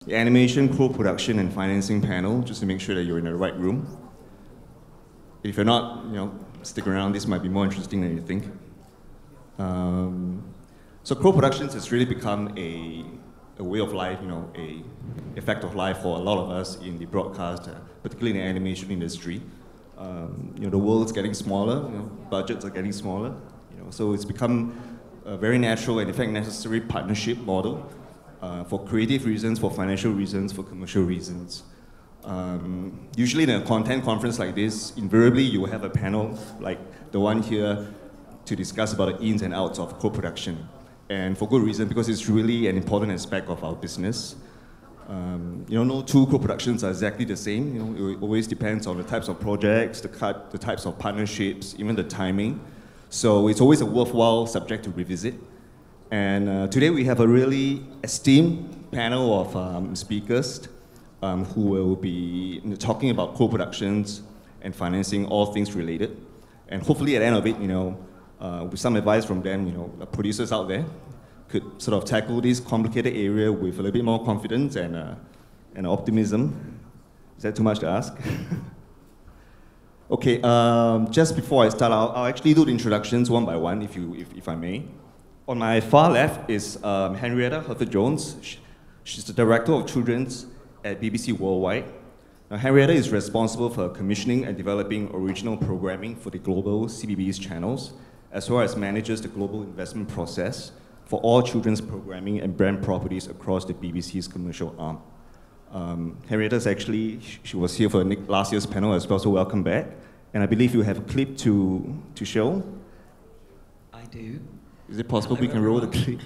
the animation, co-production, and financing panel, just to make sure that you're in the right room. If you're not, stick around. This might be more interesting than you think. So co-productions has really become a way of life, a effect of life for a lot of us in the broadcast, particularly in the animation industry. The world's getting smaller, budgets are getting smaller, so it's become a very natural and in fact necessary partnership model for creative reasons, for financial reasons, for commercial reasons. Usually in a content conference like this, invariably you will have a panel like the one here to discuss about the ins and outs of co-production. And for good reason, because it's really an important aspect of our business. No two co-productions are exactly the same. It always depends on the types of projects, the types of partnerships, even the timing. So it's always a worthwhile subject to revisit. And today we have a really esteemed panel of speakers who will be talking about co-productions and financing, all things related. And hopefully at the end of it, with some advice from them, the producers out there could sort of tackle this complicated area with a little bit more confidence and optimism. Is that too much to ask? Okay, just before I start, I'll actually do the introductions one by one, if I may. On my far left is Henrietta Hurford-Jones. She's the Director of Children's at BBC Worldwide. Now, Henrietta is responsible for commissioning and developing original programming for the global CBeebies channels, as well as manages the global investment process for all children's programming and brand properties across the BBC's commercial arm. Henrietta's actually, she was here for last year's panel as well, so welcome back. And I believe you have a clip to show. I do. Is it possible we can roll the clip?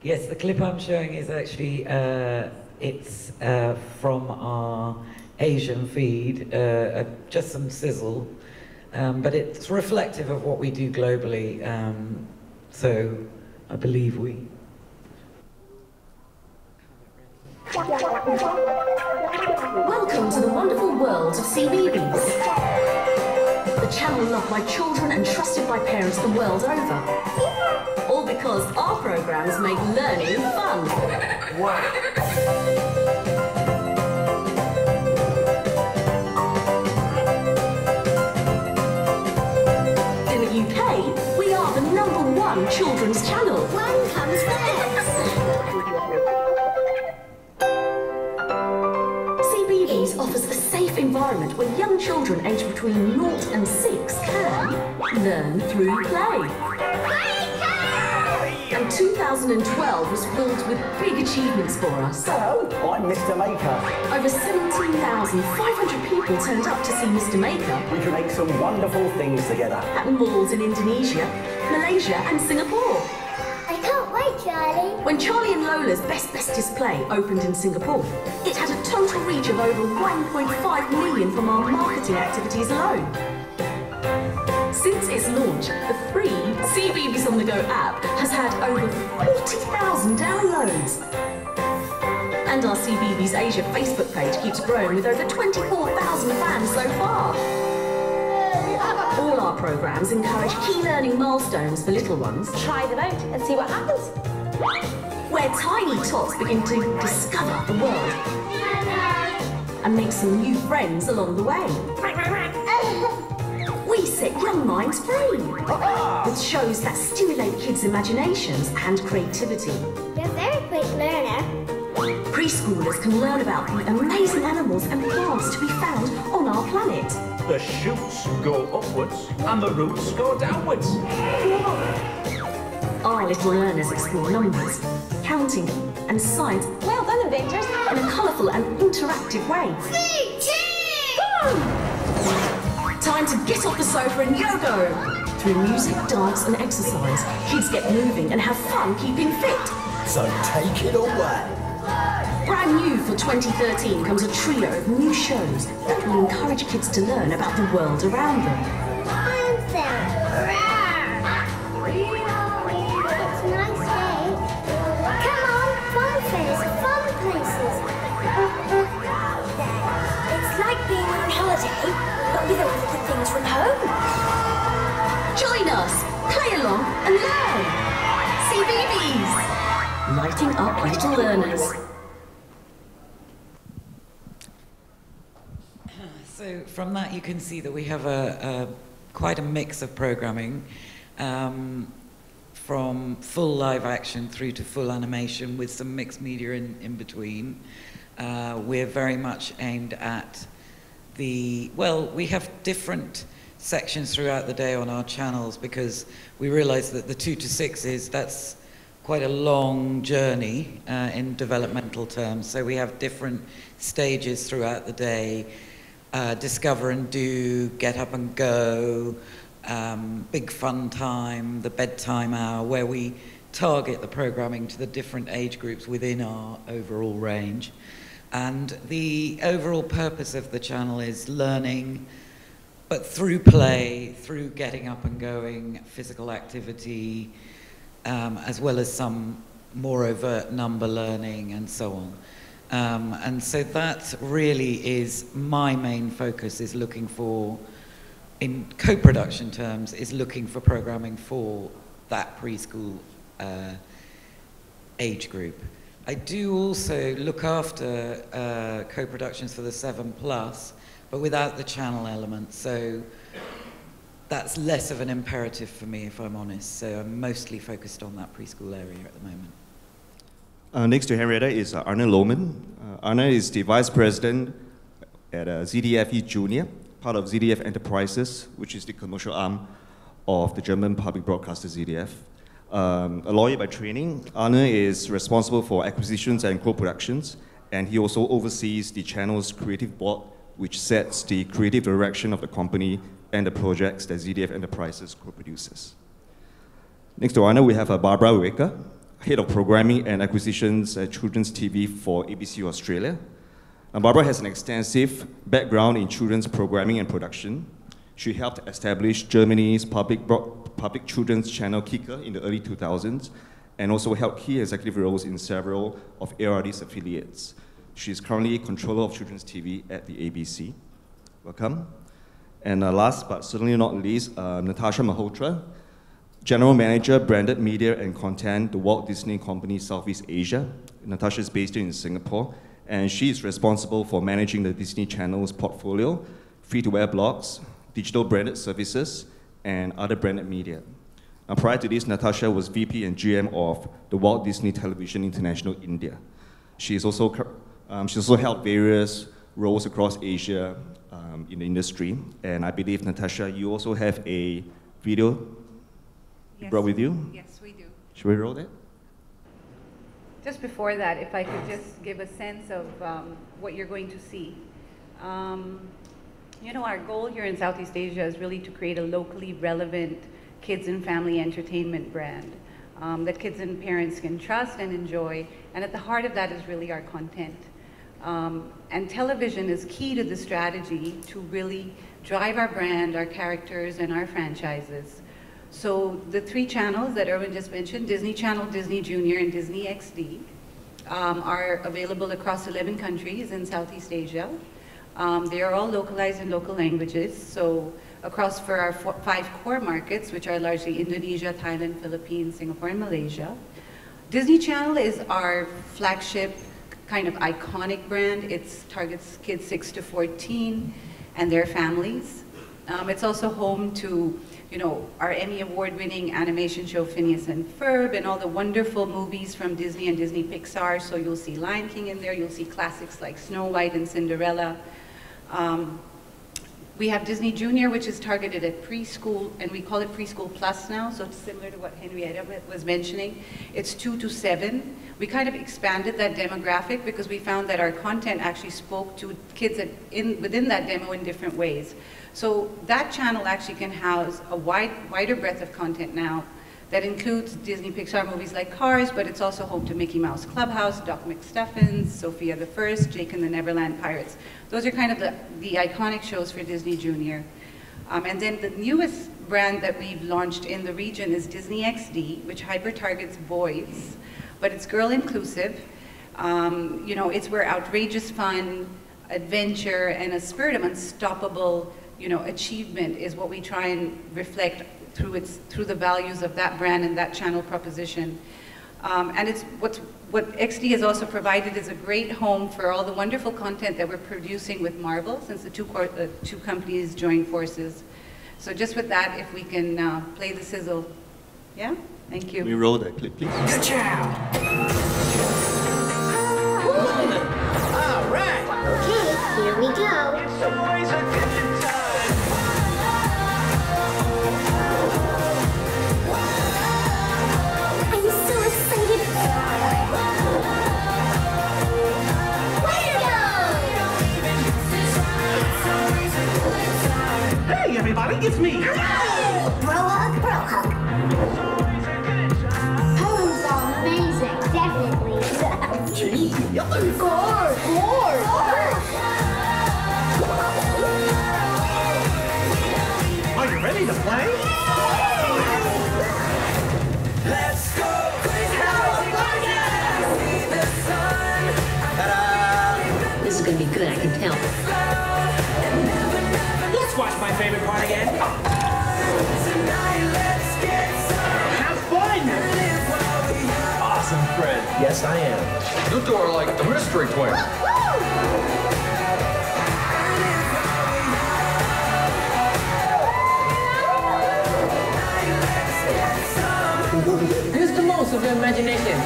Yes, the clip I'm showing is actually, it's from our Asian feed, just some sizzle. But it's reflective of what we do globally, so I believe we... Welcome to the wonderful world of CBeebies, the channel loved by children and trusted by parents the world over. All because our programs make learning fun. Wow. Children's channel. One comes next. CBeebies offers a safe environment where young children aged between 0 and 6 can learn through play. And 2012 was filled with big achievements for us. Hello, I'm Mr. Maker. Over 17,500 people turned up to see Mr. Maker. We can make some wonderful things together. At malls in Indonesia, Malaysia and Singapore. I can't wait, Charlie. When Charlie and Lola's Best Bestest Play opened in Singapore, it had a total reach of over 1.5 million from our marketing activities alone. Since its launch, the free CBeebies on the Go app has had over 40,000 downloads. And our CBeebies Asia Facebook page keeps growing with over 24,000 fans so far. All our programs encourage key learning milestones for little ones. Try them out and see what happens. Where tiny tots begin to discover the world and make some new friends along the way. We set young minds free with shows that stimulate kids' imaginations and creativity. You're a very quick learner. Preschoolers can learn about the amazing animals and plants to be found on our planet. The shoots go upwards and the roots go downwards. Our little learners explore numbers, counting and science. Well done, inventors. In a colourful and interactive way. Time to get off the sofa and yo-go! Through music, dance and exercise, kids get moving and have fun keeping fit. So take it away. Brand new for 2013 comes a trio of new shows that will encourage kids to learn about the world around them. I'm Sarah. It's a nice day. Come on, fun fairs, fun places. It's like being on holiday, but with all the things from home. Join us, play along and learn. CBeebies, lighting up little learners. So from that you can see that we have quite a mix of programming, from full live action through to full animation with some mixed media in between. We're very much aimed at we have different sections throughout the day on our channels because we realize that the 2 to 6 that's quite a long journey in developmental terms. So we have different stages throughout the day. Discover and do, get up and go, big fun time, the bedtime hour, where we target the programming to the different age groups within our overall range. And the overall purpose of the channel is learning, but through play, through getting up and going, physical activity, as well as some more overt number learning and so on. And so that really is my main focus, is looking for, in co-production terms, is looking for programming for that preschool age group. I do also look after co-productions for the 7+, but without the channel element, so that's less of an imperative for me, if I'm honest. So I'm mostly focused on that preschool area at the moment. Next to Henrietta is Arne Lohmann. Arne is the Vice President at ZDFE.junior, part of ZDF Enterprises, which is the commercial arm of the German public broadcaster ZDF. A lawyer by training, Arne is responsible for acquisitions and co-productions, and he also oversees the channel's creative board, which sets the creative direction of the company and the projects that ZDF Enterprises co-produces. Next to Arne, we have Barbara Uecker, Head of Programming and Acquisitions at Children's TV for ABC Australia. Barbara has an extensive background in children's programming and production. She helped establish Germany's public children's channel Kicker in the early 2000s, and also held key executive roles in several of ARD's affiliates. She is currently controller of children's TV at the ABC. Welcome. And last but certainly not least, Natasha Malhotra, General Manager, Branded Media and Content, the Walt Disney Company Southeast Asia. Natasha is based in Singapore, and she is responsible for managing the Disney Channel's portfolio, free-to-air blogs, digital branded services, and other branded media. Prior to this, Natasha was VP and GM of the Walt Disney Television International India. She's also held various roles across Asia in the industry, and I believe, Natasha, you also have a video you brought with you? Yes, we do. Should we roll that? Just before that, if I could just give a sense of what you're going to see. You know, our goal here in Southeast Asia is really to create a locally relevant kids and family entertainment brand that kids and parents can trust and enjoy, and at the heart of that is really our content. And television is key to the strategy to really drive our brand, our characters, and our franchises. So the 3 channels that Ervin just mentioned, Disney Channel, Disney Junior, and Disney XD, are available across 11 countries in Southeast Asia. They are all localized in local languages, so across for our 5 core markets, which are largely Indonesia, Thailand, Philippines, Singapore, and Malaysia. Disney Channel is our flagship kind of iconic brand. It targets kids 6 to 14 and their families. It's also home to, you know, our Emmy Award-winning animation show Phineas and Ferb, and all the wonderful movies from Disney and Disney Pixar. So you'll see Lion King in there, you'll see classics like Snow White and Cinderella. We have Disney Junior, which is targeted at preschool, and we call it Preschool Plus now, so it's similar to what Henrietta was mentioning. It's 2 to 7. We kind of expanded that demographic because we found that our content actually spoke to kids within that demo in different ways. So that channel actually can house a wider breadth of content now that includes Disney Pixar movies like Cars, but it's also home to Mickey Mouse Clubhouse, Doc McStuffins, Sophia the First, Jake and the Neverland Pirates. Those are kind of the iconic shows for Disney Junior. And then the newest brand that we've launched in the region is Disney XD, which hyper-targets boys, but it's girl-inclusive. You know, it's where outrageous fun, adventure, and a spirit of unstoppable, you know, achievement is what we try and reflect through the values of that brand and that channel proposition. And what XD has also provided is a great home for all the wonderful content that we're producing with Marvel, since the two companies joined forces. So just with that, if we can play the sizzle. Yeah? Thank you. Can we roll that clip, please? Good job! All right! Okay, here we go. It's always a good time. I'm so excited. Way to go! Hey, everybody, it's me. Bro hug, bro hug. Poems are amazing, definitely. Gee, you look Score! Are you ready to play? Let's go crazy! This is going to be good, I can tell. Let's watch my favorite part again. Have fun! Awesome, Fred. Yes, I am. You two are like the mystery twins. Use the most of your imagination.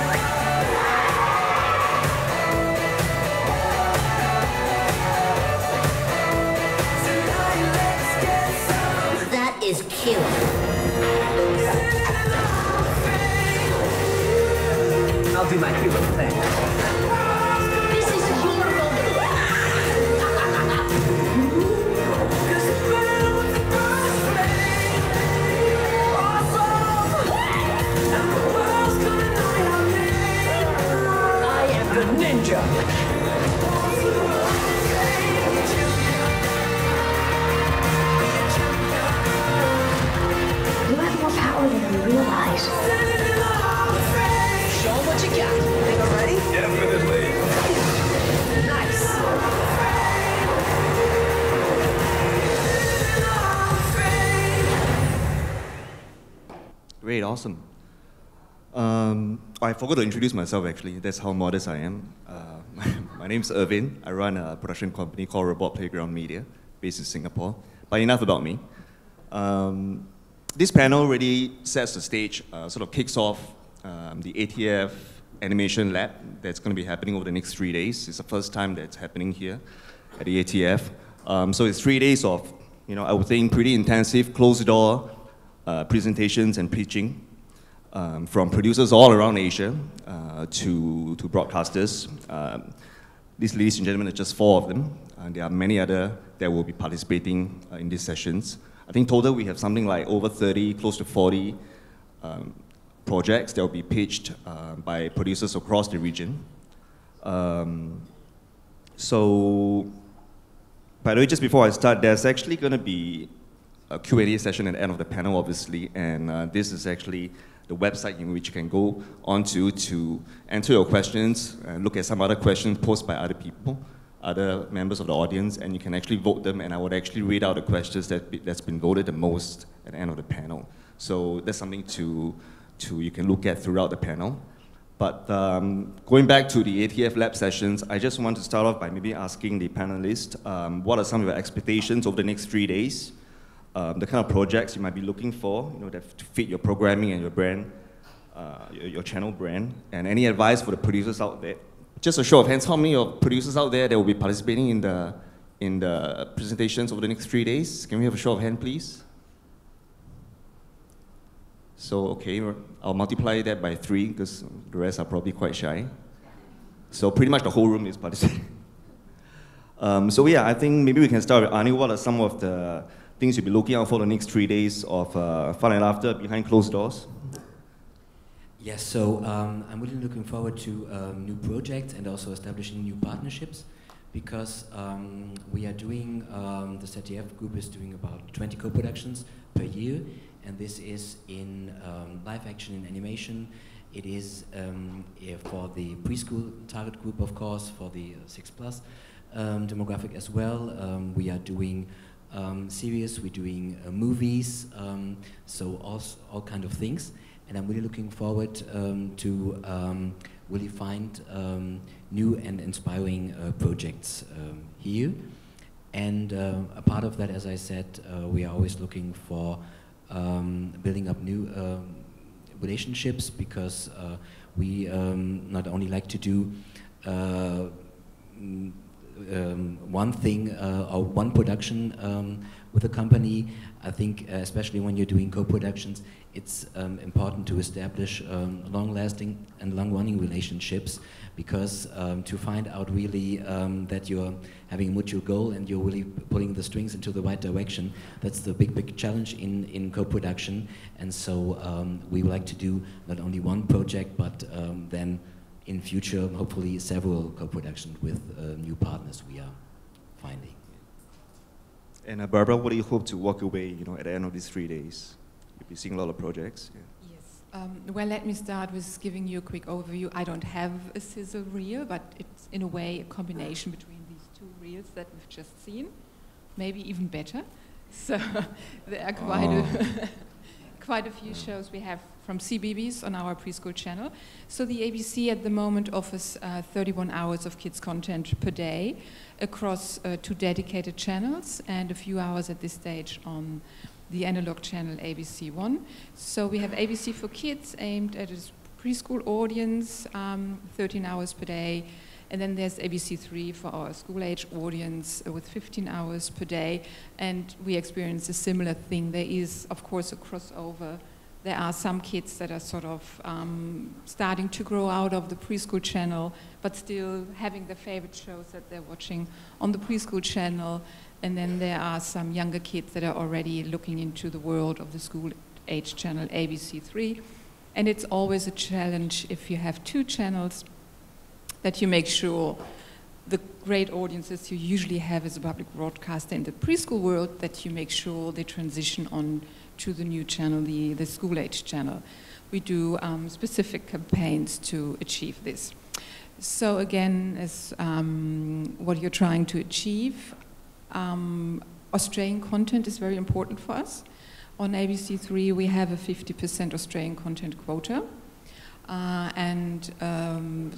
That is cute. I'll do my hero thing. This is horrible. I am the ninja. You have more power than you realize. Show 'em what you got. Think I'm ready? Definitely. Nice. Great, awesome. I forgot to introduce myself actually. That's how modest I am. My name's Ervin. I run a production company called Robot Playground Media, based in Singapore. But enough about me. This panel really sets the stage, sort of kicks off the ATF Animation Lab that's going to be happening over the next 3 days. It's the first time that's happening here at the ATF. So it's 3 days of, I would think, pretty intensive, closed-door presentations and preaching from producers all around Asia to broadcasters. These, ladies and gentlemen, are just 4 of them. There are many other that will be participating in these sessions. I think total we have something like over 30, close to 40 projects that will be pitched by producers across the region. So, by the way, just before I start, there's actually going to be a Q&A session at the end of the panel, obviously, and this is actually the website in which you can go onto to answer your questions and look at some other questions posed by other people, other members of the audience, and you can actually vote them, and I would actually read out the questions that's been voted the most at the end of the panel. So that's something you can look at throughout the panel. But going back to the ATF lab sessions, I just want to start off by maybe asking the panelists, what are some of your expectations over the next 3 days? The kind of projects you might be looking for, that to fit your programming and your brand, your channel brand, and any advice for the producers out there. Just a show of hands, how many of producers out there that will be participating in the presentations over the next 3 days? Can we have a show of hands, please? So, okay, I'll multiply that by 3 because the rest are probably quite shy. So pretty much the whole room is participating. So yeah, I think maybe we can start with Arne. What are some of the things you'll be looking out for the next 3 days of fun and laughter behind closed doors? Yes, so I'm really looking forward to new projects and also establishing new partnerships, because we are doing, the ZDF group is doing about 20 co-productions per year, and this is in live action and animation. It is for the preschool target group, of course, for the 6+ demographic as well. We are doing series, we're doing movies, so all kind of things. and I'm really looking forward to really find new and inspiring projects here. And a part of that, as I said, we are always looking for building up new relationships, because we not only like to do one thing or one production with a company. I think especially when you're doing co-productions, it's important to establish long-lasting and long-running relationships, because to find out really that you're having a mutual goal and you're really pulling the strings into the right direction, that's the big challenge in co-production. And so we would like to do not only one project, but then in future, hopefully several co-productions with new partners we are finding. And Barbara, what do you hope to walk away, at the end of these 3 days? You'll be seeing a lot of projects. Yeah. Yes. Well, let me start with giving you a quick overview. I don't have a sizzle reel, but it's in a way a combination between these two reels that we've just seen, maybe even better. So there are quite a few shows we have from CBeebies on our preschool channel. So the ABC at the moment offers 31 hours of kids content per day across 2 dedicated channels and a few hours at this stage on the analog channel ABC1. So we have ABC for Kids aimed at a preschool audience, 13 hours per day. And then there's ABC3 for our school-age audience with 15 hours per day. And we experience a similar thing. There is, of course, a crossover. There are some kids that are sort of starting to grow out of the preschool channel, but still having their favorite shows that they're watching on the preschool channel. And then there are some younger kids that are already looking into the world of the school-age channel, ABC3. And it's always a challenge if you have 2 channels, that you make sure the great audiences you usually have as a public broadcaster in the preschool world, that you make sure they transition on to the new channel, the school-age channel. We do specific campaigns to achieve this. So again, as what you're trying to achieve, Australian content is very important for us. On ABC3, we have a 50% Australian content quota. And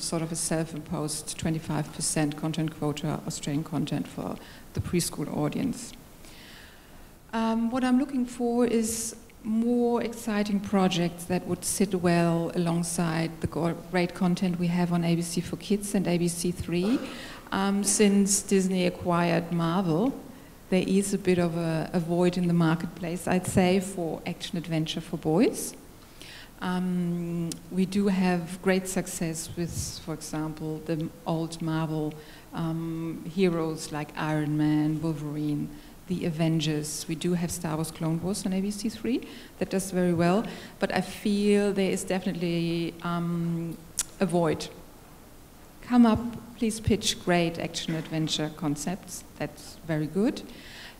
sort of a self-imposed 25% content quota, Australian content for the preschool audience. What I'm looking for is more exciting projects that would sit well alongside the great content we have on ABC for Kids and ABC3. Since Disney acquired Marvel, there is a bit of a void in the marketplace, I'd say, for action-adventure for boys. We do have great success with, for example, the old Marvel heroes like Iron Man, Wolverine, the Avengers. We do have Star Wars Clone Wars on ABC3 that does very well, but I feel there is definitely a void. Come up, please pitch great action-adventure concepts. That's very good.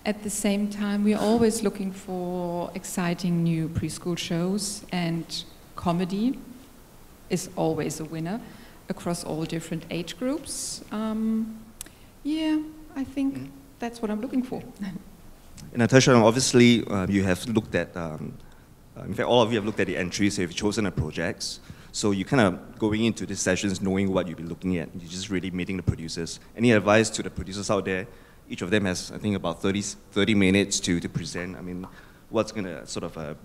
At the same time, we're always looking for exciting new preschool shows, and comedy is always a winner across all different age groups. Yeah, I think that's what I'm looking for. And Natasha, obviously you have looked at, in fact all of you have looked at the entries, so you've chosen the projects. So you're kind of going into these sessions knowing what you'll be looking at. You're just really meeting the producers. Any advice to the producers out there? Each of them has, I think, about 30 minutes to present. I mean, what's going to sort of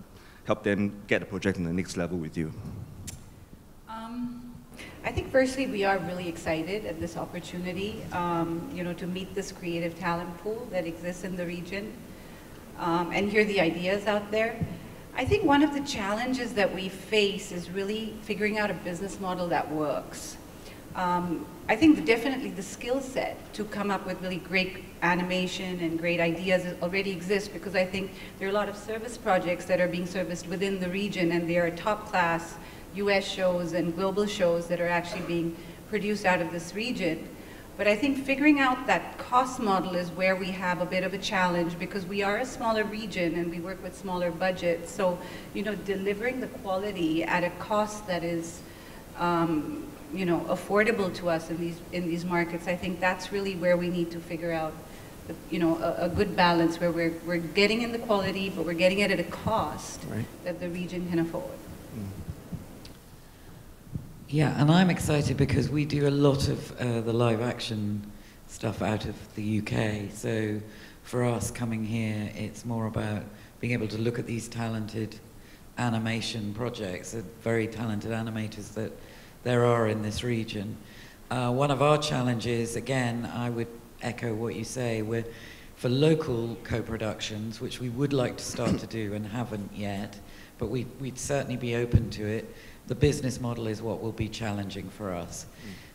help them get the project in the next level with you? I think firstly we are really excited at this opportunity, to meet this creative talent pool that exists in the region and hear the ideas out there. I think one of the challenges that we face is really figuring out a business model that works. I think definitely the skill set to come up with really great animation and great ideas already exists, because I think there are a lot of service projects that are being serviced within the region, and there are top-class US shows and global shows that are actually being produced out of this region. But I think figuring out that cost model is where we have a bit of a challenge, because we are a smaller region and we work with smaller budgets. So, delivering the quality at a cost that is affordable to us in these markets, I think that's really where we need to figure out, a good balance where we're getting in the quality, but we're getting it at a cost that the region can afford. Mm. Yeah, and I'm excited because we do a lot of the live action stuff out of the UK. So for us coming here, it's more about being able to look at these talented animation projects, the very talented animators that there are in this region. One of our challenges, again, I would echo what you say, we're for local co-productions, which we would like to start to do and haven't yet, but we'd certainly be open to it. The business model is what will be challenging for us.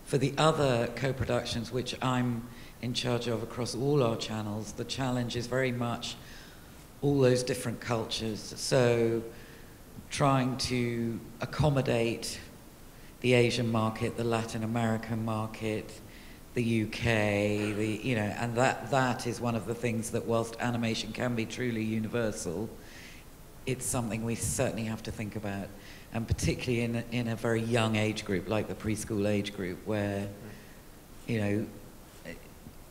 For the other co-productions, which I'm in charge of across all our channels, the challenge is very much all those different cultures. So trying to accommodate the Asian market, the Latin American market, the UK, and that is one of the things that whilst animation can be truly universal, it's something we certainly have to think about. And particularly in a very young age group, like the preschool age group, where,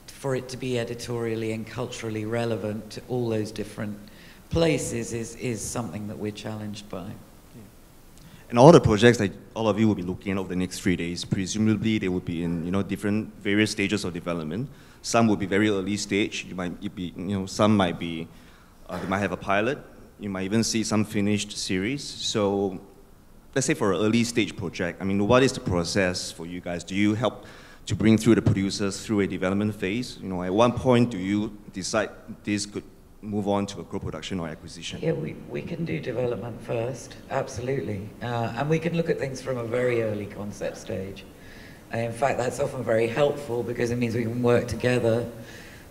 for it to be editorially and culturally relevant to all those different places is something that we're challenged by. And all the projects that all of you will be looking at over the next 3 days, presumably they will be in different various stages of development. Some will be very early stage. Some might be, they might have a pilot. You might even see some finished series. So let's say for an early stage project, what is the process for you guys? Do you help to bring through the producers through a development phase? At one point, do you decide this could move on to a co-production or acquisition? Yeah, we can do development first, absolutely. And we can look at things from a very early concept stage. In fact, that's often very helpful because it means we can work together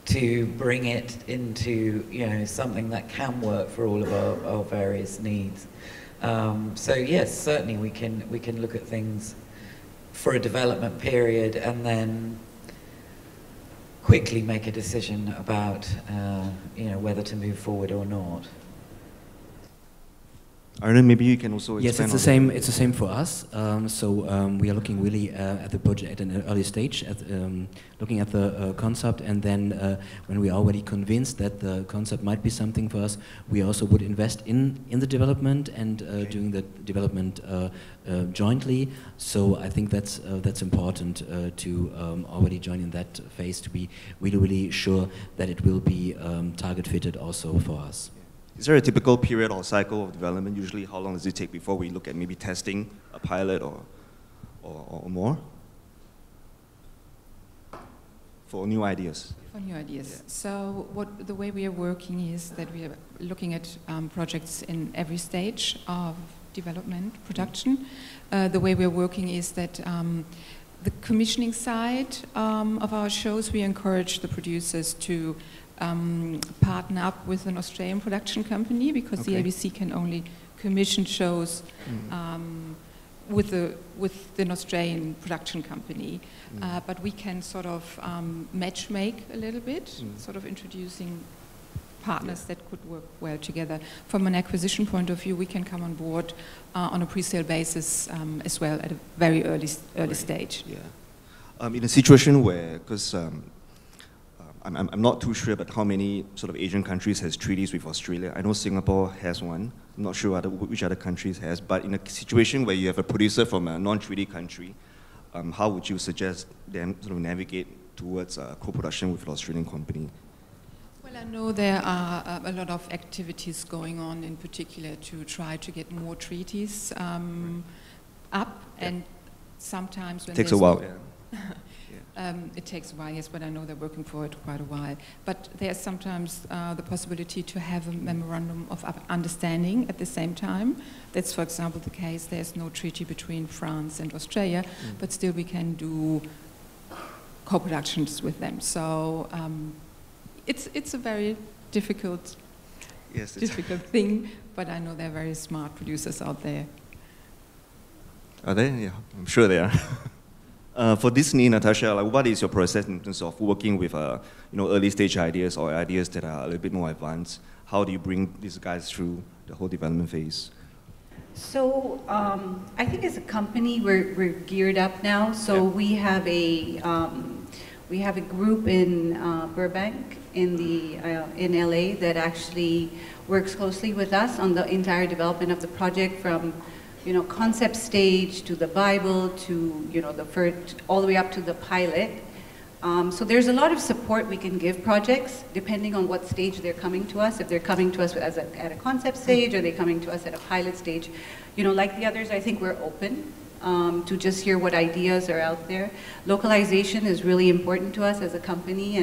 to bring it into something that can work for all of our various needs. So yes, certainly we can look at things for a development period and then quickly make a decision about whether to move forward or not. Arne, maybe you can also expand. Yes, it's the same. It's the same for us. We are looking really at the project at an early stage, looking at the concept, and then when we are already convinced that the concept might be something for us, we also would invest in the development and doing the development jointly. So I think that's important to already join in that phase to be really sure that it will be target fitted also for us. Is there a typical period or cycle of development? Usually, how long does it take before we look at maybe testing a pilot or more? For new ideas. For new ideas. Yeah. So the way we are working is that we are looking at projects in every stage of development, production. The way we are working is that the commissioning side of our shows, we encourage the producers to partner up with an Australian production company because the ABC can only commission shows with an Australian production company. But we can sort of match make a little bit, sort of introducing partners that could work well together. From an acquisition point of view, we can come on board on a pre-sale basis as well at a very early stage. Yeah. In a situation where, because I'm not too sure about how many sort of Asian countries has treaties with Australia. I know Singapore has one. I'm not sure which other countries has. But in a situation where you have a producer from a non-treaty country, how would you suggest them sort of navigate towards a co-production with an Australian company? Well, I know there are a lot of activities going on, in particular to try to get more treaties up, and sometimes when it takes a while. It takes a while, yes, but I know they're working for it quite a while. But there's sometimes the possibility to have a memorandum of understanding at the same time. That's, for example, the case. There's no treaty between France and Australia, but still we can do co-productions with them. So it's a very difficult thing, but I know there are very smart producers out there. Are they? Yeah, I'm sure they are. For Disney, Natasha, what is your process in terms of working with early stage ideas or ideas that are a little bit more advanced? How do you bring these guys through the whole development phase? So I think as a company we're geared up now. So we have a group in Burbank in LA that actually works closely with us on the entire development of the project, from you know, concept stage to the Bible to, you know, the first, all the way up to the pilot. So there's a lot of support we can give projects depending on what stage they're coming to us. If they're coming to us at a concept stage or they're coming to us at a pilot stage. You know, like the others, I think we're open to just hear what ideas are out there. Localization is really important to us as a company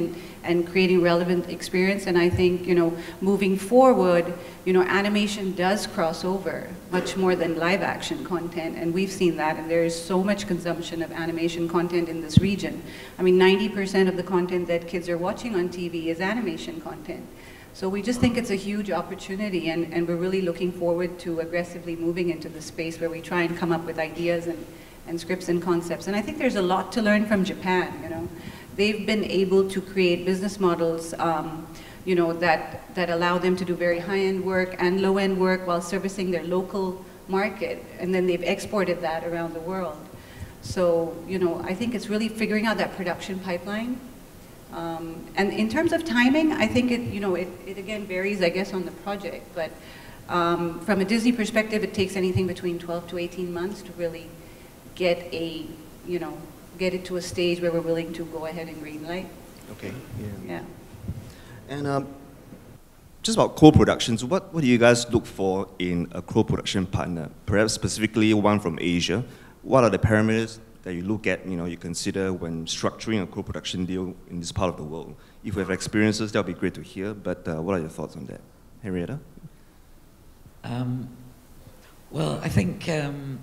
and creating relevant experience. And I think, you know, moving forward, you know, animation does cross over much more than live action content. And we've seen that, and there is so much consumption of animation content in this region. I mean, 90% of the content that kids are watching on TV is animation content. So we just think it's a huge opportunity, and we're really looking forward to aggressively moving into the space where we try and come up with ideas and scripts and concepts. And I think there's a lot to learn from Japan, you know. They've been able to create business models, you know, that allow them to do very high-end work and low-end work while servicing their local market, and then they've exported that around the world. So, you know, I think it's really figuring out that production pipeline. And in terms of timing, I think it, you know, it again varies, I guess, on the project. But from a Disney perspective, it takes anything between 12 to 18 months to really get a, you know, get it to a stage where we're willing to go ahead and green light. Okay. Yeah. And just about co-productions, what do you guys look for in a co-production partner? Perhaps specifically one from Asia. What are the parameters that you look at, you know, you consider when structuring a co-production deal in this part of the world? If you have experiences, that would be great to hear, but what are your thoughts on that? Henrietta? Well, I think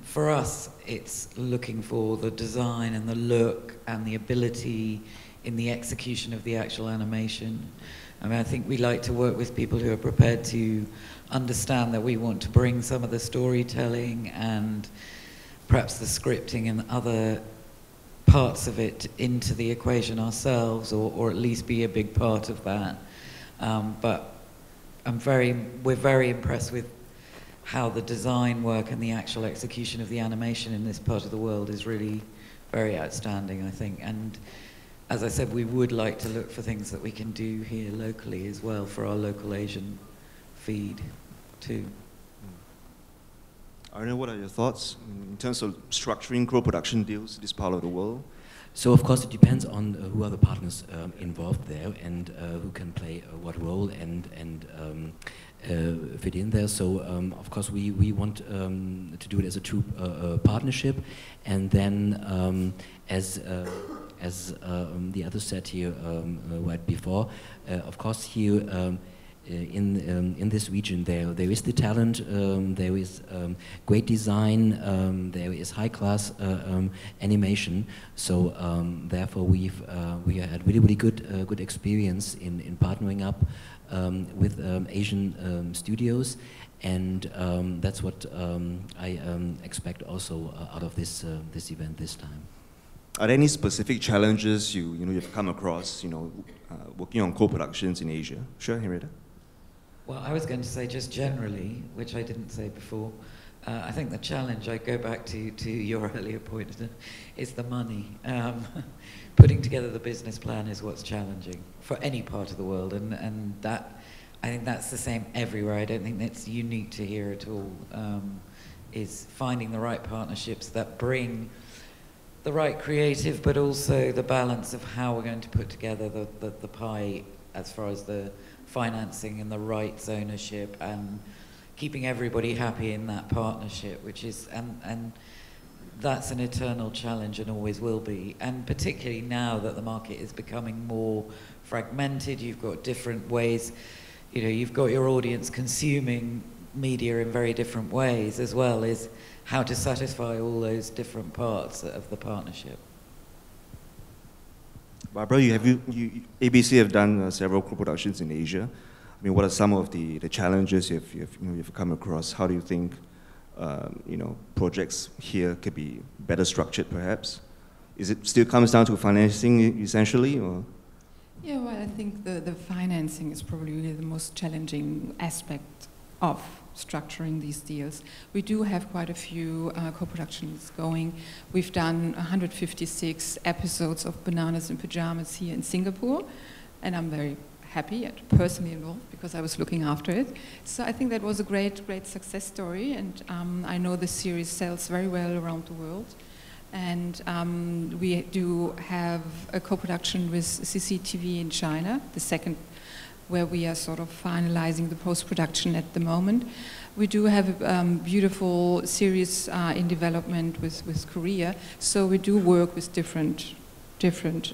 for us, it's looking for the design and the look and the ability in the execution of the actual animation. I mean, I think we like to work with people who are prepared to understand that we want to bring some of the storytelling and perhaps the scripting and other parts of it into the equation ourselves, or at least be a big part of that. But we're very impressed with how the design work and the actual execution of the animation in this part of the world is really very outstanding, I think. And as I said, we would like to look for things that we can do here locally as well for our local Asian feed too. Arne, what are your thoughts in terms of structuring co-production deals in this part of the world? So of course it depends on who are the partners involved there, and who can play what role and fit in there. So of course we want to do it as a true partnership, and then as the others said here right before, of course here in this region there is the talent, there is great design, there is high class animation. So therefore we had really good experience in partnering up with Asian studios, and that's what I expect also out of this event this time. Are there any specific challenges you've come across, working on co-productions in Asia? Sure, Henrietta. Well, I was going to say just generally, which I didn't say before, I think the challenge, I go back to your earlier point, is the money. Putting together the business plan is what's challenging for any part of the world, and that, I think that's the same everywhere. I don't think that's unique to here at all, is finding the right partnerships that bring the right creative, but also the balance of how we're going to put together the pie as far as the financing and the rights ownership, and keeping everybody happy in that partnership, which is, and that's an eternal challenge and always will be. And particularly now that the market is becoming more fragmented, you've got different ways, you've got your audience consuming media in very different ways, as well as how to satisfy all those different parts of the partnership. Barbara, ABC have done several co-productions in Asia. I mean, what are some of the challenges you've come across? How do you think projects here could be better structured, perhaps? Is it still comes down to financing, essentially, or? Yeah, well, I think the financing is probably really the most challenging aspect of structuring these deals. We do have quite a few co-productions going. We've done 156 episodes of Bananas in Pyjamas here in Singapore, and I'm very happy and personally involved because I was looking after it. So I think that was a great success story, and I know the series sells very well around the world. And we do have a co-production with CCTV in China, the second, where we are sort of finalizing the post-production at the moment. We do have a beautiful series in development with Korea, so we do work with different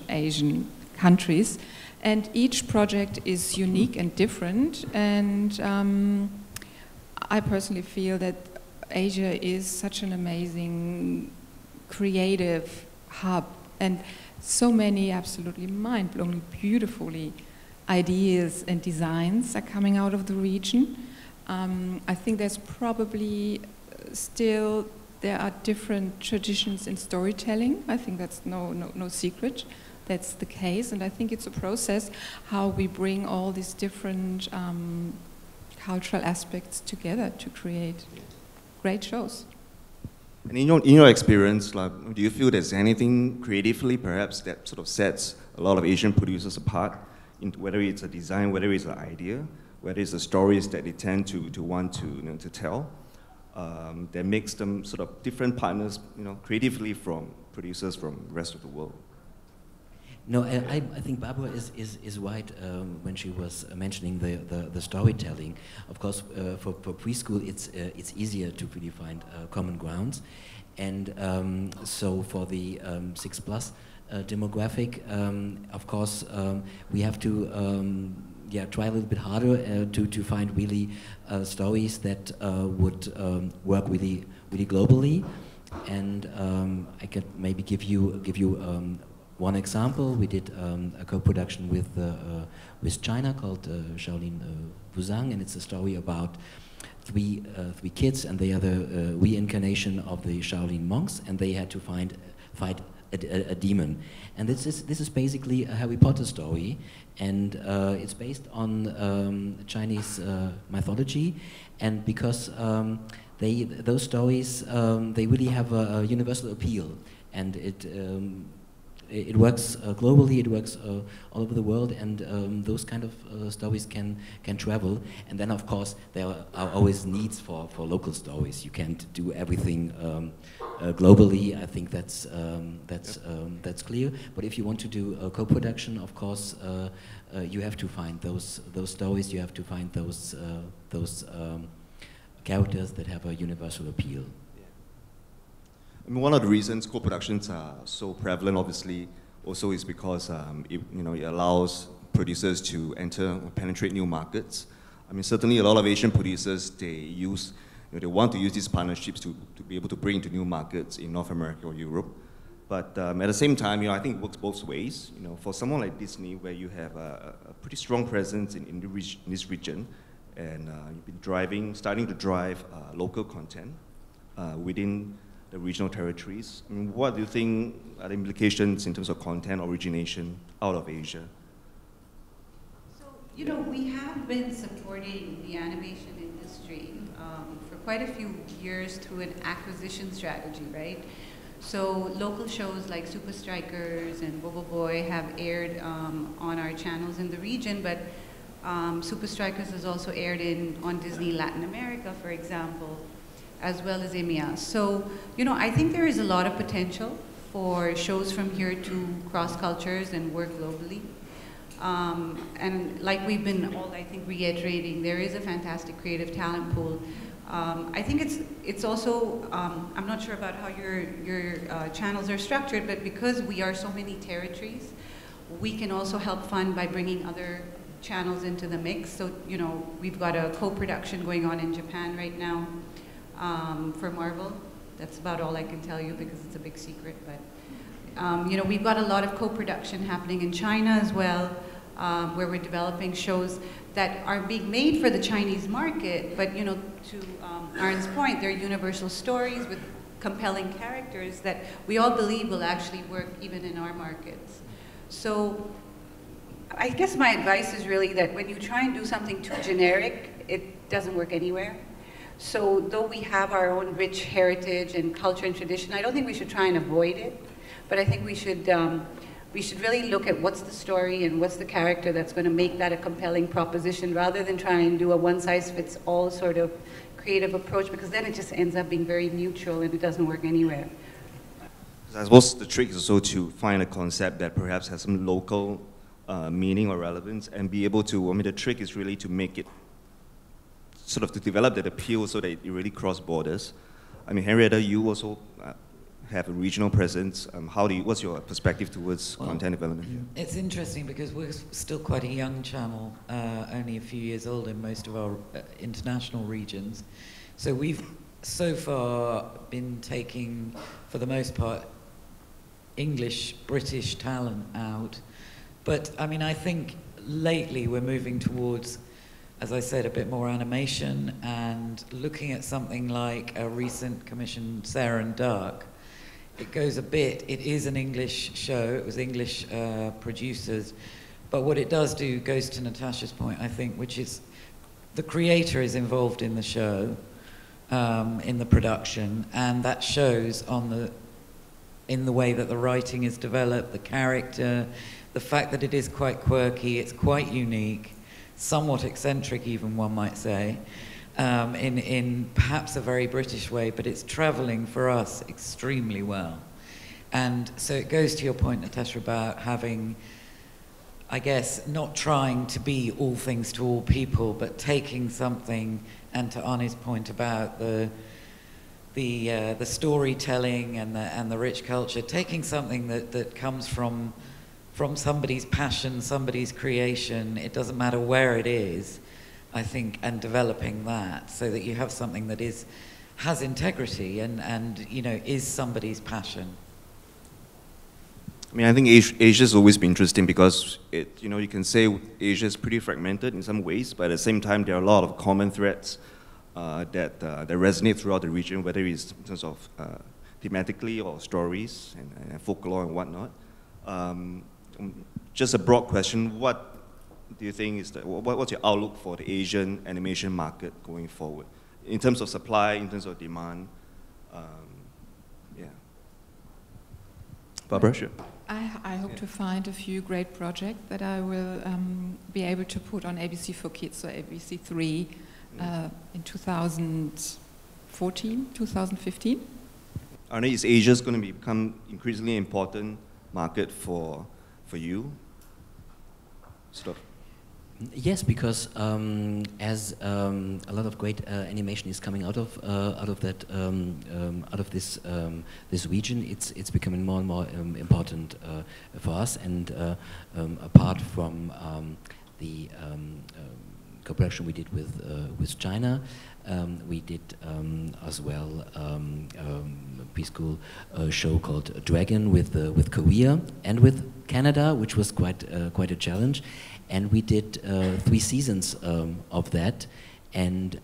Asian countries. And each project is unique and different, and I personally feel that Asia is such an amazing creative hub, and so many absolutely mind-blowing, beautifully ideas and designs are coming out of the region. I think there's probably still, there are different traditions in storytelling. I think that's no secret. That's the case, and I think it's a process how we bring all these different cultural aspects together to create great shows. And in your experience, like, do you feel there's anything creatively perhaps that sort of sets a lot of Asian producers apart, whether it's a design, whether it's an idea, whether it's the stories that they tend to want to tell, that makes them sort of different partners, creatively from producers from the rest of the world? No, I think Barbara is right when she was mentioning the storytelling. Of course, for preschool, it's easier to really find common grounds, and so for the 6+ demographic, of course, we have to try a little bit harder to find really stories that would work really globally, and I could maybe give you one example. We did a co-production with China called Shaolin Wuzang, and it's a story about three kids, and they are the reincarnation of the Shaolin monks, and they had to fight a demon. And this is basically a Harry Potter story, and it's based on Chinese mythology, and because those stories they really have a universal appeal, and it works globally, it works all over the world, and those kind of stories can travel. And then, of course, there are always needs for local stories. You can't do everything globally. I think that's clear. But if you want to do a co-production, of course, you have to find those stories. You have to find those characters that have a universal appeal. I mean, one of the reasons co-productions are so prevalent, obviously, also is because it allows producers to enter or penetrate new markets. I mean, certainly a lot of Asian producers, they want to use these partnerships to be able to bring to new markets in North America or Europe. But at the same time, I think it works both ways. For someone like Disney, where you have a pretty strong presence in this region, and you've been starting to drive local content within the regional territories. I mean, what do you think are the implications in terms of content origination out of Asia? So, we have been supporting the animation industry for quite a few years through an acquisition strategy, right? So local shows like Super Strikers and Bobo Boy have aired on our channels in the region, but Super Strikers is also aired on Disney Latin America, for example, as well as EMEA. So, I think there is a lot of potential for shows from here to cross cultures and work globally. And like we've been all, I think, reiterating, there is a fantastic creative talent pool. I think it's also, I'm not sure about how your channels are structured, but because we are so many territories, we can also help fund by bringing other channels into the mix. So, we've got a co-production going on in Japan right now. For Marvel. That's about all I can tell you because it's a big secret, but we've got a lot of co-production happening in China as well, where we're developing shows that are being made for the Chinese market, but to Arne's point, they're universal stories with compelling characters that we all believe will actually work even in our markets. So I guess my advice is really that when you try and do something too generic, it doesn't work anywhere. So though we have our own rich heritage and culture and tradition, I don't think we should try and avoid it, but I think we should We should really look at what's the story and what's the character that's going to make that a compelling proposition, rather than try and do a one-size-fits-all sort of creative approach, because then it just ends up being very neutral and it doesn't work anywhere. I suppose the trick is also to find a concept that perhaps has some local meaning or relevance, and be able to, I mean, the trick is really to make it, sort of to develop that appeal so that it really cross borders. I mean, Henrietta, you also have a regional presence. What's your perspective towards content development here? It's interesting because we're still quite a young channel, only a few years old in most of our international regions. So we've so far been taking, for the most part, English, British talent out. But I mean, I think lately we're moving towards, as I said, a bit more animation, and looking at something like a recent commission, Sarah and Dark. It goes a bit, it is an English show, it was English producers, but what it does do goes to Natasha's point, I think, which is the creator is involved in the show, in the production, and that shows in the way that the writing is developed, the character, the fact that it is quite quirky, it's quite unique, somewhat eccentric even, one might say, in perhaps a very British way, but it's traveling for us extremely well. And so it goes to your point, Natasha, about having, I guess, not trying to be all things to all people, but taking something, and to Arne's point about the storytelling and the rich culture, taking something that comes from somebody's passion, somebody's creation, it doesn't matter where it is, I think, and developing that so that you have something that has integrity and you know, is somebody's passion. I mean, I think Asia's always been interesting because you know, you can say Asia's pretty fragmented in some ways, but at the same time there are a lot of common threads that resonate throughout the region, whether it's in terms of thematically or stories and folklore and whatnot. Just a broad question, what do you think is what's your outlook for the Asian animation market going forward? In terms of supply, in terms of demand? Yeah. Barbara, sure. I hope to find a few great projects that I will be able to put on ABC for Kids or ABC3 in 2014, 2015. Arne, is Asia going to become increasingly important market for you? Sort of. Yes, because as a lot of great animation is coming out of this region, it's becoming more and more important for us. And apart from the cooperation we did with China, we did as well a preschool show called Dragon with Korea and with Canada, which was quite a challenge. And we did 3 seasons of that, and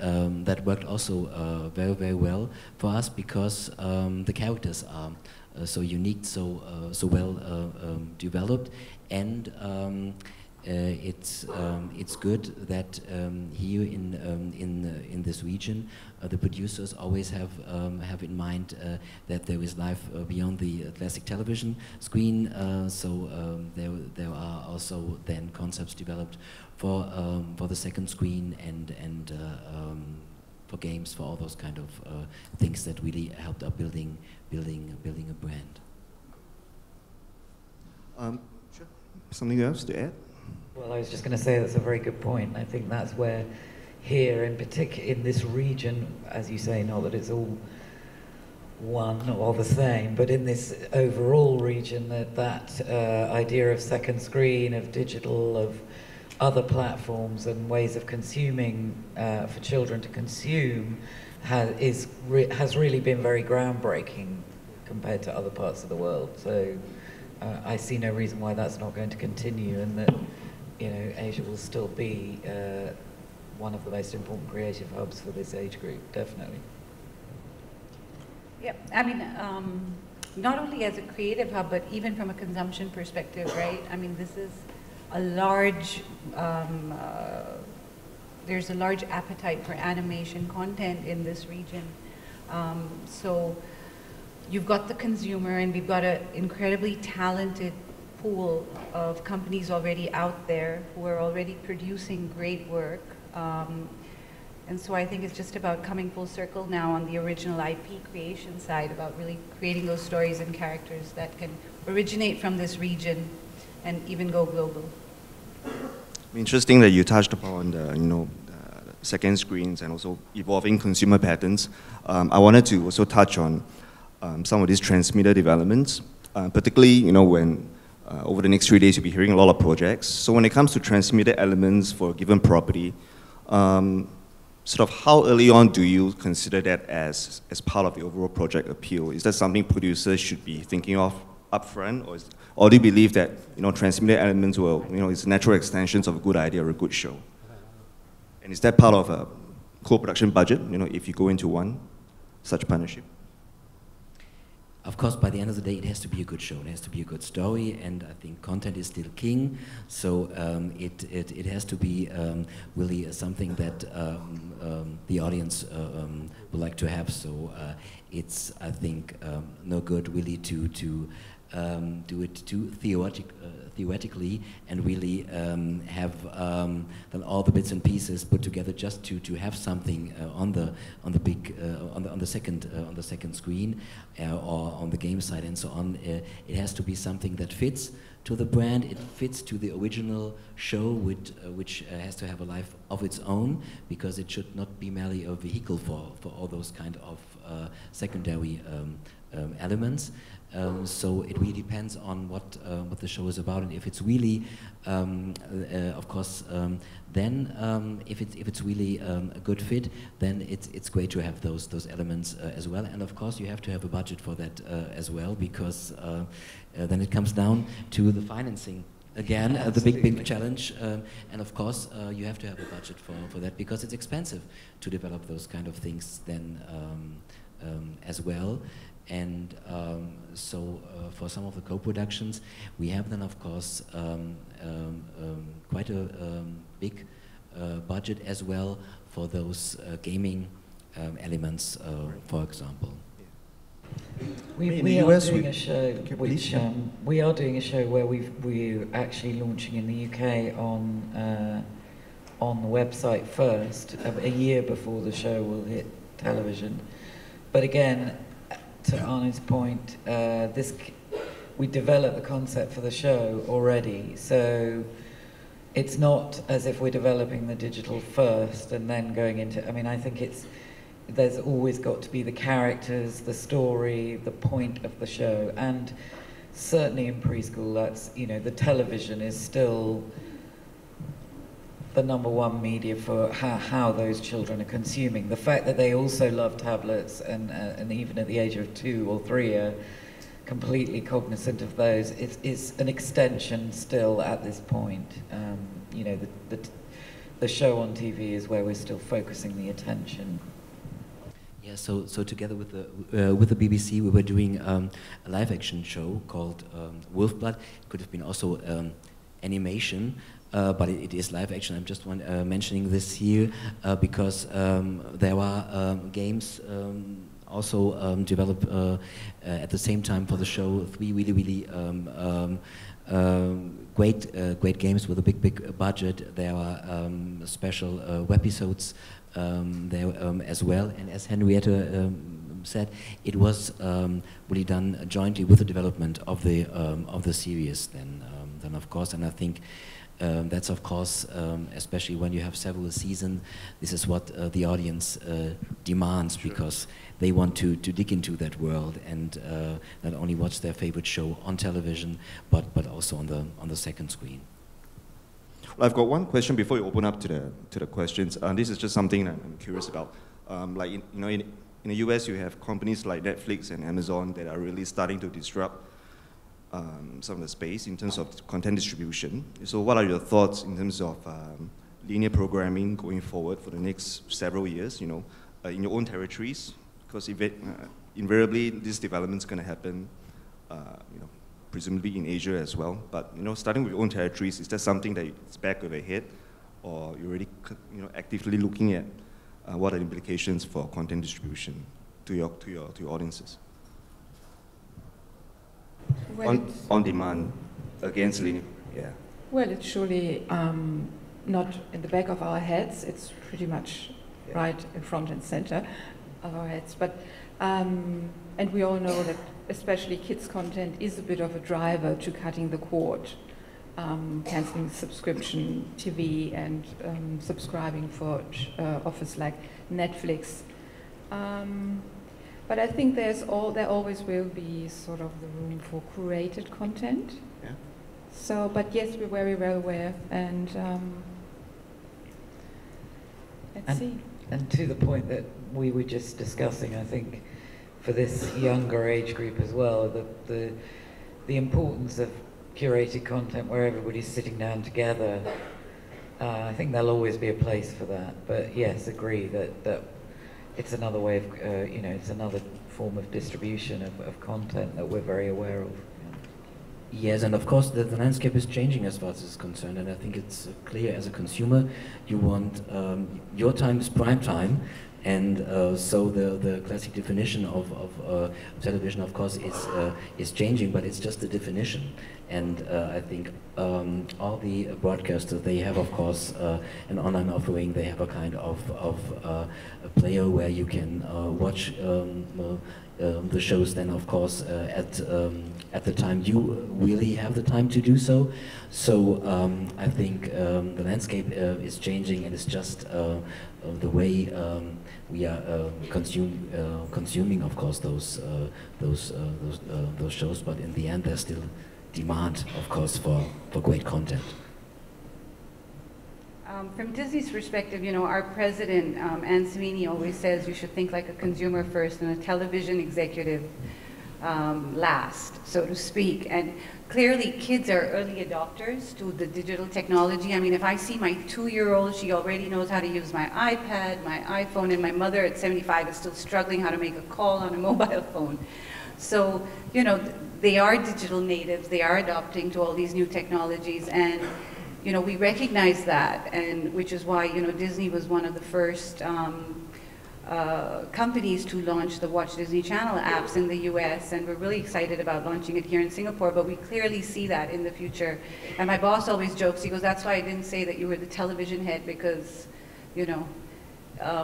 that worked also very, very well for us because the characters are so unique, so well developed, and it's good that here in this region the producers always have in mind that there is life beyond the classic television screen. So there are also then concepts developed for the second screen and for games, for all those kind of things that really helped up building a brand. Sure. Something else to add? Well, I was just going to say that's a very good point. I think that's where here in particular, in this region, as you say, not that it's all one or the same, but in this overall region, that idea of second screen, of digital, of other platforms and ways of consuming for children to consume has really been very groundbreaking compared to other parts of the world. So I see no reason why that's not going to continue, and that, you know, Asia will still be one of the most important creative hubs for this age group, definitely. Yeah, I mean, not only as a creative hub, but even from a consumption perspective, right? I mean, this is a large, there's a large appetite for animation content in this region. So you've got the consumer, and we've got an incredibly talented pool of companies already out there who are already producing great work. And so I think it's just about coming full circle now on the original IP creation side, about really creating those stories and characters that can originate from this region and even go global. Interesting that you touched upon the, second screens and also evolving consumer patterns. I wanted to also touch on some of these transmitter developments, particularly, when over the next 3 days you'll be hearing a lot of projects. So when it comes to transmitter elements for a given property, sort of how early on do you consider that as part of the overall project appeal? Is that something producers should be thinking of upfront, or do you believe that transmitter elements will, it's natural extensions of a good idea or a good show? And is that part of a co-production budget, if you go into one such partnership? Of course, by the end of the day, it has to be a good show. It has to be a good story, and I think content is still king. So it has to be really something that the audience would like to have. So it's, I think, no good really to do it too theoretically and really have then all the bits and pieces put together just to have something on the second screen or on the game side and so on. It has to be something that fits to the brand. It fits to the original show, which has to have a life of its own, because it should not be merely a vehicle for all those kind of secondary elements. So it really depends on what the show is about, and if it's really, of course, then if it's really a good fit, then it's great to have those elements as well. And of course, you have to have a budget for that as well, because then it comes down to the financing. Again, the big challenge, and of course you have to have a budget for that, because it's expensive to develop those kind of things then as well. And so for some of the co-productions, we have then of course quite a big budget as well for those gaming elements, for example. We are doing a show which we are doing a show where we're actually launching in the UK on the website first, a year before the show will hit television. But again, to Arne's point, we developed the concept for the show already, so it's not as if we're developing the digital first and then going into. I mean, I think there's always got to be the characters, the story, the point of the show, and certainly in preschool, that's the television is still the #1 media for how those children are consuming. The fact that they also love tablets and even at the age of 2 or 3 are completely cognizant of those is an extension still at this point. The show on TV is where we're still focusing the attention. Yeah, so together with the BBC, we were doing a live-action show called Wolfblood. It could have been also animation. But it is live action. I'm just mentioning this here because there are games also developed at the same time for the show. 3 really great games with a big budget. There are special webisodes there as well. And as Henrietta said, it was really done jointly with the development of the series. Then of course, and I think. That's of course, especially when you have several seasons, this is what the audience demands, because they want to dig into that world and not only watch their favorite show on television, but also on the second screen. Well, I've got one question before you open up to the questions. This is just something that I'm curious about. Like in the US, you have companies like Netflix and Amazon that are really starting to disrupt some of the space in terms of content distribution. So what are your thoughts in terms of linear programming going forward for the next several years, in your own territories? Because invariably this development is going to happen, presumably in Asia as well. But, starting with your own territories, is that something that is back of your head, or you're already, actively looking at what are the implications for content distribution to your audiences? On demand. against linear? Yeah. Well, it's surely not in the back of our heads. It's pretty much right in front and center of our heads. But and we all know that especially kids' content is a bit of a driver to cutting the cord, canceling subscription TV and subscribing for offers like Netflix. But I think there always will be sort of the room for curated content. Yeah. So, but yes, we're very well aware, and let's see. And to the point that we were just discussing, I think for this younger age group as well, the importance of curated content where everybody's sitting down together. I think there'll always be a place for that. But yes, agree that it's another way of, it's another form of distribution of content that we're very aware of. Yes, and of course the landscape is changing as far as this is concerned, and I think it's clear as a consumer you want your time is prime time, and so the classic definition of television, of course, is changing, but it's just a definition. And I think all the broadcasters, they have, of course, an online offering. They have a kind of a player where you can watch the shows. Then, of course, at the time you really have the time to do so. So I think the landscape is changing, and it's just the way we are consuming, of course, those shows. But in the end, there's still demand, of course, for great content. From Disney's perspective, our president, Ann Savini, always says you should think like a consumer first and a television executive last, so to speak. And clearly, kids are early adopters to the digital technology. I mean, if I see my 2-year-old, she already knows how to use my iPad, my iPhone, and my mother at 75 is still struggling how to make a call on a mobile phone. So, they are digital natives, they are adopting to all these new technologies, and we recognize that, and which is why Disney was one of the first companies to launch the Watch Disney Channel apps in the US, and we're really excited about launching it here in Singapore, but we clearly see that in the future. And my boss always jokes, he goes, that's why I didn't say that you were the television head, because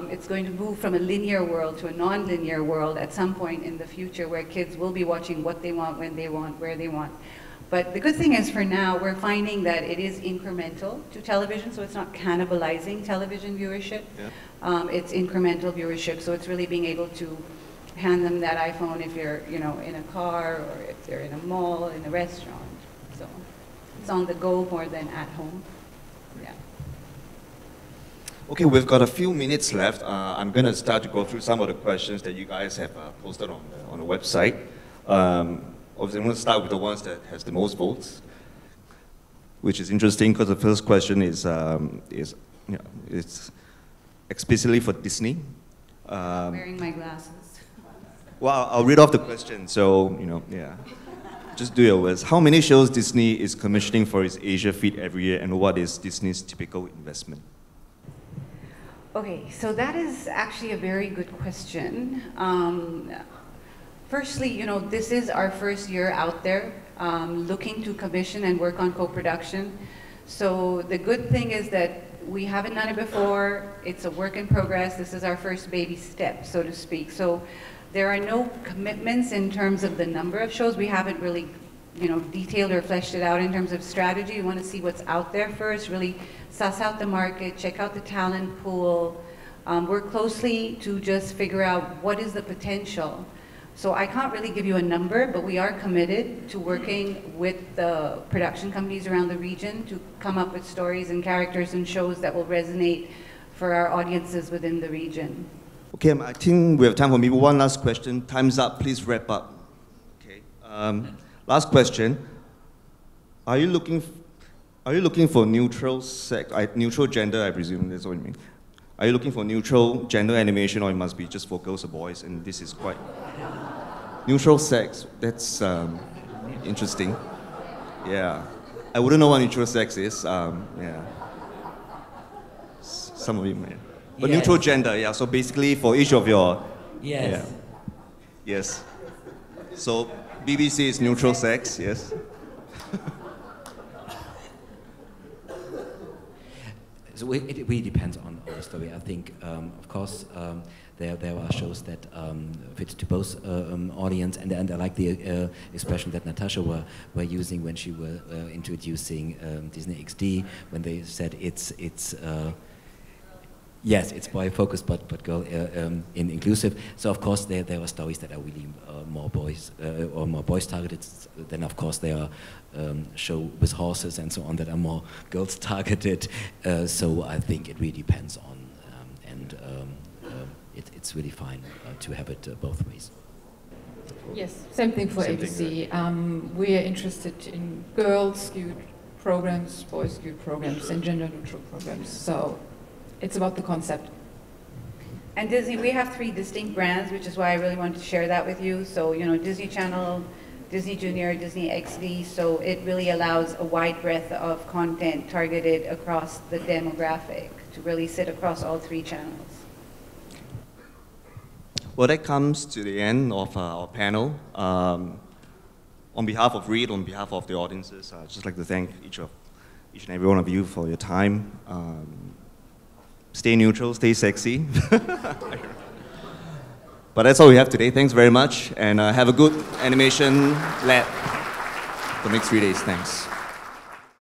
it's going to move from a linear world to a non-linear world at some point in the future, where kids will be watching what they want, when they want, where they want. But the good thing is, for now, we're finding that it is incremental to television, so it's not cannibalizing television viewership. Yeah. It's incremental viewership, so it's really being able to hand them that iPhone if you're, in a car, or if they're in a mall, in a restaurant. So it's on the go more than at home. Yeah. Okay, we've got a few minutes left. I'm going to start to go through some of the questions that you guys have posted on the website. Obviously, I'm going to start with the ones that has the most votes, which is interesting because the first question is it's explicitly for Disney. I'm wearing my glasses. Well, I'll read off the question. So just do your words. How many shows Disney is commissioning for its Asia feed every year, and what is Disney's typical investment? Okay, so that is actually a very good question. Firstly, this is our first year out there looking to commission and work on co-production. So the good thing is that we haven't done it before. It's a work in progress. This is our first baby step, so to speak. So there are no commitments in terms of the number of shows. We haven't really, detailed or fleshed it out in terms of strategy. We want to see what's out there first, really suss out the market, check out the talent pool, work closely to just figure out what is the potential. So I can't really give you a number, but we are committed to working with the production companies around the region to come up with stories and characters and shows that will resonate for our audiences within the region. Okay, I think we have time for maybe one last question. Time's up, please wrap up. Okay. Last question. Are you looking for neutral sex, neutral gender, I presume that's what you mean. Are you looking for neutral gender animation, or it must be just for girls or boys? And this is quite neutral sex. That's interesting. Yeah, I wouldn't know what neutral sex is. Yeah, some of you may. But yes. Neutral gender. Yeah. So basically, for each of your. Yes. Yeah. Yes. So BBC is neutral sex. Yes. So it really depends on the story. I think, of course, there are shows that fit to both audience, and I like the expression that Natasha were using when she were introducing Disney XD, when they said it's yes, it's boy focused, but girl inclusive. So of course there are stories that are really more boys or more boys targeted. Then of course there are show with horses and so on that are more girls targeted. So I think it really depends on, it's really fine to have it both ways. Yes, same thing for ABC. We are interested in girls-skewed programs, boys-skewed programs, and gender-neutral programs. So it's about the concept. And Disney, we have 3 distinct brands, which is why I really wanted to share that with you. So, you know, Disney Channel, Disney Junior, Disney XD, so it really allows a wide breadth of content targeted across the demographic to really sit across all 3 channels. Well, that comes to the end of our panel. On behalf of Reed, on behalf of the audiences, I'd just like to thank each and every one of you for your time. Stay neutral, stay sexy. But that's all we have today. Thanks very much, and have a good animation lab the next 3 days. Thanks.